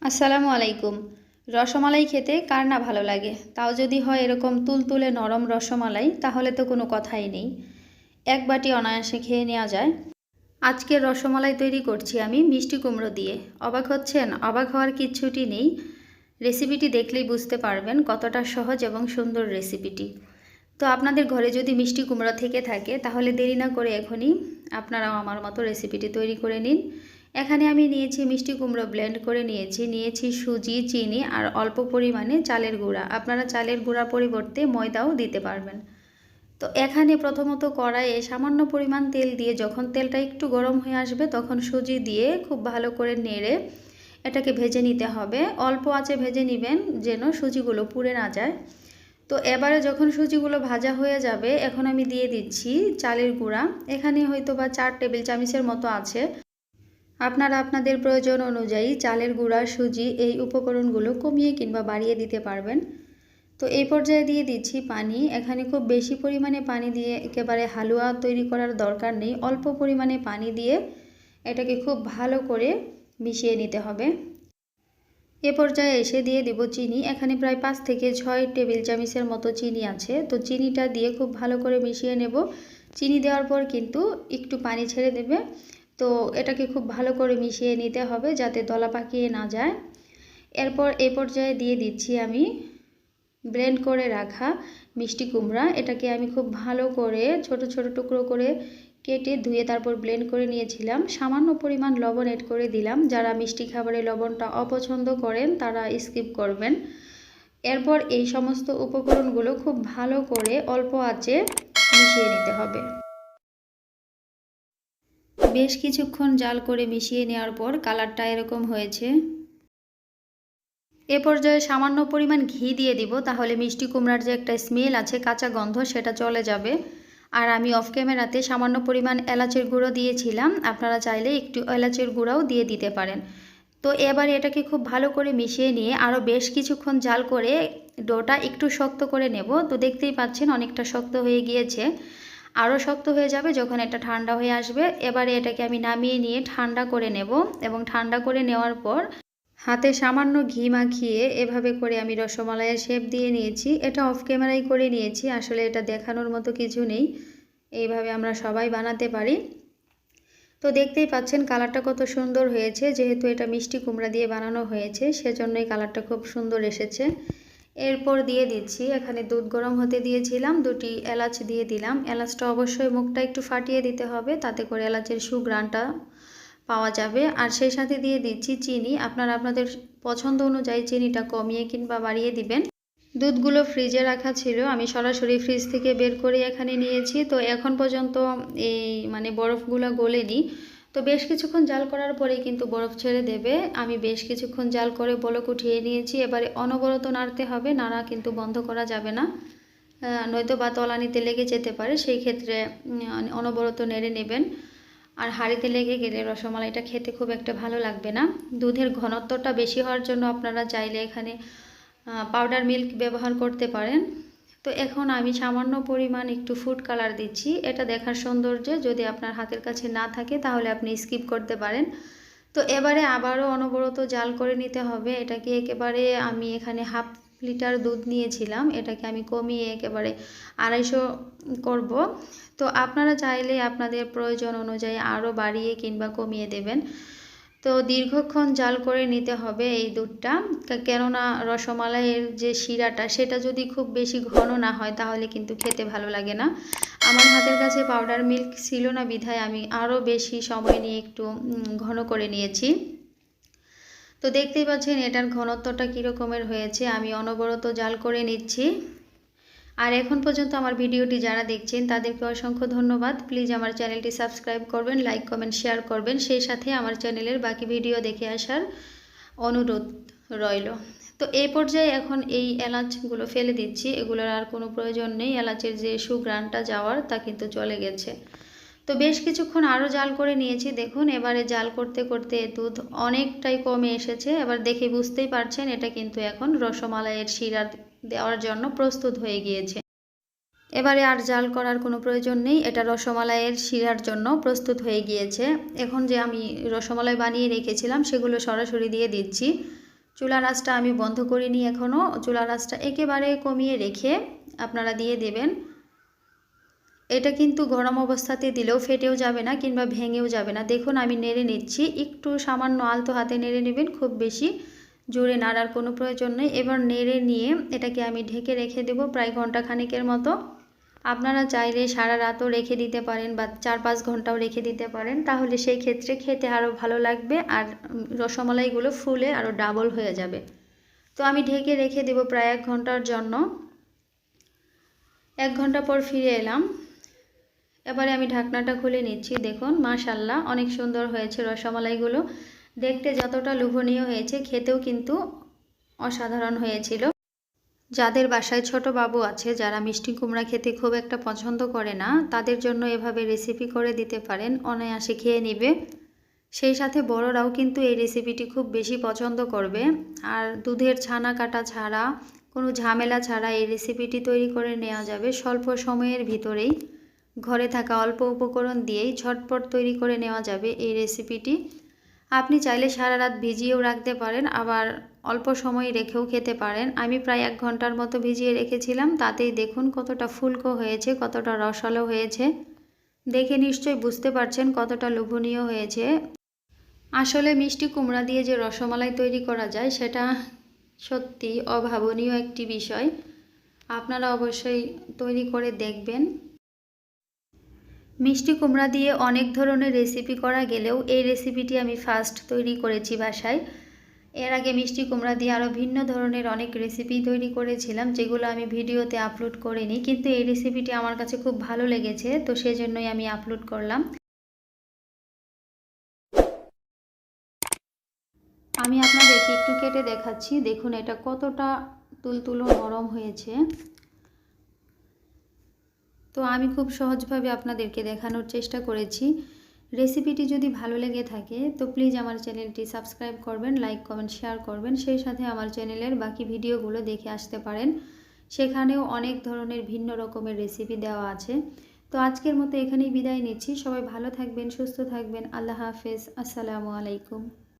আসসালামু আলাইকুম। রসমালাই খেতে কার না ভালো লাগে, তাও যদি হয় এরকম তুলতুলে নরম রসমালাই, তাহলে তো কোনো কথাই নেই। এক বাটি অনায়াসে খেয়ে নেওয়া যায়। আজকের রসমালাই তৈরি করছি আমি মিষ্টি কুমড়ো দিয়ে। অবাক হচ্ছেন? অবাক হওয়ার কিচ্ছুটি নেই। রেসিপিটি দেখলেই বুঝতে পারবেন কতটা সহজ এবং সুন্দর রেসিপিটি। তো আপনাদের ঘরে যদি মিষ্টি কুমড়া থেকে থাকে তাহলে দেরি না করে এখনই আপনারাও আমার মতো রেসিপিটি তৈরি করে নিন। এখানে আমি নিয়েছি মিষ্টি কুমড়ো ব্লেন্ড করে নিয়েছি সুজি, চিনি আর অল্প পরিমাণে চালের গুঁড়া। আপনারা চালের গুঁড়ার পরিবর্তে ময়দাও দিতে পারবেন। তো এখানে প্রথমত কড়াইয়ে সামান্য পরিমাণ তেল দিয়ে যখন তেলটা একটু গরম হয়ে আসবে তখন সুজি দিয়ে খুব ভালো করে নেড়ে এটাকে ভেজে নিতে হবে। অল্প আঁচে ভেজে নেবেন যেন সুজিগুলো পুড়ে না যায়। তো এবারে যখন সুজিগুলো ভাজা হয়ে যাবে এখন আমি দিয়ে দিচ্ছি চালের গুঁড়া। এখানে হয়তো বা 4 টেবিল চামচের মতো আছে। আপনারা আপনাদের প্রয়োজন অনুযায়ী চালের গুঁড়া, সুজি এই উপকরণগুলো কমিয়ে কিংবা বাড়িয়ে দিতে পারবেন। তো এই পর্যায়ে দিয়ে দিচ্ছি পানি। এখানে খুব বেশি পরিমাণে পানি দিয়ে একেবারে হালুয়া তৈরি করার দরকার নেই। অল্প পরিমাণে পানি দিয়ে এটাকে খুব ভালো করে মিশিয়ে নিতে হবে। এ পর্যায়ে এসে দিয়ে দেব চিনি। এখানে প্রায় 5 থেকে 6 টেবিল চামচের মতো চিনি আছে। তো চিনিটা দিয়ে খুব ভালো করে মিশিয়ে নেব। চিনি দেওয়ার পর কিন্তু একটু পানি ছেড়ে দেবে। তো এটাকে খুব ভালো করে মিশিয়ে নিতে হবে যাতে দলা পাকিয়ে না যায়। এরপর এই পর্যায়ে দিয়ে দিচ্ছি আমি ব্লেন্ড করে রাখা মিষ্টি কুমড়া। এটাকে আমি খুব ভালো করে ছোট ছোট টুকরো করে কেটে ধুয়ে তারপর ব্লেন্ড করে নিয়েছিলাম। সামান্য পরিমাণ লবণ এড করে দিলাম। যারা মিষ্টি খাবারে লবণটা অপছন্দ করেন তারা স্কিপ করবেন। এরপর এই সমস্ত উপকরণগুলো খুব ভালো করে অল্প আঁচে মিশিয়ে নিতে হবে। বেশ কিছুক্ষণ জাল করে মিশিয়ে নেওয়ার পর কালারটা এরকম হয়েছে। এ পর্যায়ে সামান্য পরিমাণ ঘি দিয়ে দিব, তাহলে মিষ্টি কুমড়ার যে একটা স্মেল আছে, কাঁচা গন্ধ, সেটা চলে যাবে। আর আমি অফ ক্যামেরাতে সামান্য পরিমাণ এলাচের গুঁড়ো দিয়েছিলাম, আপনারা চাইলে একটু এলাচের গুঁড়াও দিয়ে দিতে পারেন। তো এবার এটাকে খুব ভালো করে মিশিয়ে নিয়ে আরও বেশ কিছুক্ষণ জাল করে ডোটা একটু শক্ত করে নেব। তো দেখতেই পাচ্ছেন অনেকটা শক্ত হয়ে গিয়েছে। আরও শক্ত হয়ে যাবে যখন এটা ঠান্ডা হয়ে আসবে। এবারে এটাকে আমি নামিয়ে নিয়ে ঠান্ডা করে নেব এবং ঠান্ডা করে নেওয়ার পর হাতে সামান্য ঘি মাখিয়ে এভাবে করে আমি রসমালাইয়ের শেপ দিয়ে নিয়েছি। এটা অফ ক্যামেরায় করে নিয়েছি, আসলে এটা দেখানোর মতো কিছু নেই। এইভাবে আমরা সবাই বানাতে পারি। তো দেখতেই পাচ্ছেন কালারটা কত সুন্দর হয়েছে। যেহেতু এটা মিষ্টি কুমড়া দিয়ে বানানো হয়েছে সেজন্যই কালারটা খুব সুন্দর এসেছে। এরপর দিয়ে দিচ্ছি, এখানে দুধ গরম হতে দিয়েছিলাম, 2টি এলাচ দিয়ে দিলাম। এলাচটা অবশ্যই মুখটা একটু ফাটিয়ে দিতে হবে, তাতে করে এলাচের সুঘ্রাণটা পাওয়া যাবে। আর সেই সাথে দিয়ে দিচ্ছি চিনি। আপনারা আপনাদের পছন্দ অনুযায়ী চিনিটা কমিয়ে কিংবা বাড়িয়ে দিবেন। দুধগুলো ফ্রিজে রাখা ছিল, আমি সরাসরি ফ্রিজ থেকে বের করে এখানে নিয়েছি। তো এখন পর্যন্ত এই বরফগুলো গলেনি। তো বেশ কিছুক্ষণ জাল করার পরেই কিন্তু বরফ ছেড়ে দেবে। আমি বেশ কিছুক্ষণ জাল করে বলক উঠিয়ে নিয়েছি। এবারে অনবরত নাড়তে হবে, নাড়া কিন্তু বন্ধ করা যাবে না, নয়তো বা তলানিতে লেগে যেতে পারে। সেই ক্ষেত্রে অনবরত নেড়ে নেবেন। আর হাঁড়িতে লেগে গেলে রসমালাইটা খেতে খুব একটা ভালো লাগবে না। দুধের ঘনত্বটা বেশি হওয়ার জন্য আপনারা চাইলে এখানে পাউডার মিল্ক ব্যবহার করতে পারেন। তো এখন আমি সামান্য পরিমাণ একটু ফুড কালার দিচ্ছি। এটা দেখার সৌন্দর্যে, যদি আপনার হাতের কাছে না থাকে তাহলে আপনি স্কিপ করতে পারেন। তো এবারে আবারও অনবরত জাল করে নিতে হবে এটাকে। একেবারে আমি এখানে হাফ লিটার দুধ নিয়েছিলাম, এটাকে আমি কমিয়ে একেবারে 250 করব। তো আপনারা চাইলে আপনাদের প্রয়োজন অনুযায়ী আরও বাড়িয়ে কিংবা কমিয়ে দেবেন। তো দীর্ঘক্ষণ জাল করে নিতে হবে এই দুধটা, কেননা রসমালাইয়ের যে শিরাটা সেটা যদি খুব বেশি ঘন না হয় তাহলে কিন্তু খেতে ভালো লাগে না। আমার হাতের কাছে পাউডার মিল্ক ছিল না বিধায় আমি আরও বেশি সময় নিয়ে একটু ঘন করে নিয়েছি। তো দেখতেই পাচ্ছেন এটার ঘনত্বটা কীরকমের হয়েছে। আমি অনবরত জাল করে নিচ্ছি। আর এখন পর্যন্ত আমার ভিডিওটি যারা দেখছেন তাদেরকে অসংখ্য ধন্যবাদ। প্লিজ আমার চ্যানেলটি সাবস্ক্রাইব করবেন, লাইক কমেন্ট শেয়ার করবেন, সেই সাথে আমার চ্যানেলের বাকি ভিডিও দেখে আসার অনুরোধ রইল। তো এই পর্যায়ে এখন এই এলাচগুলো ফেলে দিচ্ছি, এগুলোর আর কোনো প্রয়োজন নেই। এলাচের যে সুঘ্রাণটা যাওয়ার তা কিন্তু চলে গেছে। তো বেশ কিছুক্ষণ আরও জাল করে নিয়েছি। দেখুন এবারে জাল করতে করতে দুধ অনেকটাই কমে এসেছে। এবার দেখে বুঝতেই পারছেন এটা কিন্তু এখন রসমালাইয়ের শিরা দেওয়ার জন্য প্রস্তুত হয়ে গিয়েছে। এবারে আর জাল করার কোনো প্রয়োজন নেই, এটা রসমালাইয়ের শিরার জন্য প্রস্তুত হয়ে গিয়েছে। এখন যে আমি রসমালাই বানিয়ে রেখেছিলাম সেগুলো সরাসরি দিয়ে দিচ্ছি। চুলার আঁচটা আমি বন্ধ করিনি এখনও, চুলার আঁচটা একেবারে কমিয়ে রেখে আপনারা দিয়ে দেবেন। এটা কিন্তু গরম অবস্থাতে দিলেও ফেটেও যাবে না কিংবা ভেঙেও যাবে না। দেখুন আমি নেড়ে নিচ্ছি, একটু সামান্য আলতো হাতে নেড়ে নেবেন, খুব বেশি জোরে নাড়ার কোনো প্রয়োজন নেই। এবার নেড়ে নিয়ে এটাকে আমি ঢেকে রেখে দেব প্রায় ঘন্টাখানেকের মতো। আপনারা চাইলে সারা রাতও রেখে দিতে পারেন বা 4-5 ঘন্টাও রেখে দিতে পারেন, তাহলে সেই ক্ষেত্রে খেতে আরও ভালো লাগবে আর রসমালাইগুলো ফুলে আরও ডাবল হয়ে যাবে। তো আমি ঢেকে রেখে দেব প্রায় 1 ঘন্টার জন্য। 1 ঘন্টা পর ফিরে এলাম। এবারে আমি ঢাকনাটা খুলে নিচ্ছি। দেখুন মাশাআল্লাহ অনেক সুন্দর হয়েছে রসমালাইগুলো, দেখতে যতটা লোভনীয় হয়েছে খেতেও কিন্তু অসাধারণ হয়েছিল। যাদের বাসায় ছোট বাবু আছে, যারা মিষ্টি কুমড়া খেতে খুব একটা পছন্দ করে না, তাদের জন্য এভাবে রেসিপি করে দিতে পারেন, অনায়াসে খেয়ে নেবে। সেই সাথে বড়রাও কিন্তু এই রেসিপিটি খুব বেশি পছন্দ করবে। আর দুধের ছানা কাটা ছাড়া, কোনো ঝামেলা ছাড়া এই রেসিপিটি তৈরি করে নেওয়া যাবে স্বল্প সময়ের ভিতরেই। ঘরে থাকা অল্প উপকরণ দিয়েই ঝটপট তৈরি করে নেওয়া যাবে এই রেসিপিটি। আপনি চাইলে সারা রাত ভিজিয়েও রাখতে পারেন, আবার অল্প সময় রেখেও খেতে পারেন। আমি প্রায় 1 ঘন্টার মতো ভিজিয়ে রেখেছিলাম, তাতেই দেখুন কতটা ফুলকো হয়েছে, কতটা রসালো হয়েছে। দেখে নিশ্চয়ই বুঝতে পারছেন কতটা লোভনীয় হয়েছে। আসলে মিষ্টি কুমড়া দিয়ে যে রসমালাই তৈরি করা যায় সেটা সত্যি অভাবনীয় একটি বিষয়। আপনারা অবশ্যই তৈরি করে দেখবেন। মিষ্টি কুমড়া দিয়ে অনেক ধরনের রেসিপি করা গেলেও এই রেসিপিটি আমি ফার্স্ট তৈরি করেছি বাসায়। এর আগে মিষ্টি কুমড়া দিয়ে আরও ভিন্ন ধরনের অনেক রেসিপি তৈরি করেছিলাম, যেগুলো আমি ভিডিওতে আপলোড করিনি, কিন্তু এই রেসিপিটি আমার কাছে খুব ভালো লেগেছে, তো সেজন্যই আমি আপলোড করলাম। আমি আপনাদেরকে একটু কেটে দেখাচ্ছি। দেখুন এটা কতটা তুলতুলো নরম হয়েছে। তো আমি খুব সহজভাবে আপনাদেরকে দেখানোর চেষ্টা করেছি। রেসিপিটি যদি ভালো লেগে থাকে তো প্লিজ আমার চ্যানেলটি সাবস্ক্রাইব করবেন, লাইক কমেন্ট শেয়ার করবেন। সেই সাথে আমার চ্যানেলের বাকি ভিডিওগুলো দেখে আসতে পারেন, সেখানেও অনেক ধরনের ভিন্ন রকমের রেসিপি দেওয়া আছে। তো আজকের মতো এখানেই বিদায় নিচ্ছি। সবাই ভালো থাকবেন, সুস্থ থাকবেন। আল্লাহ হাফেজ। আসসালামু আলাইকুম।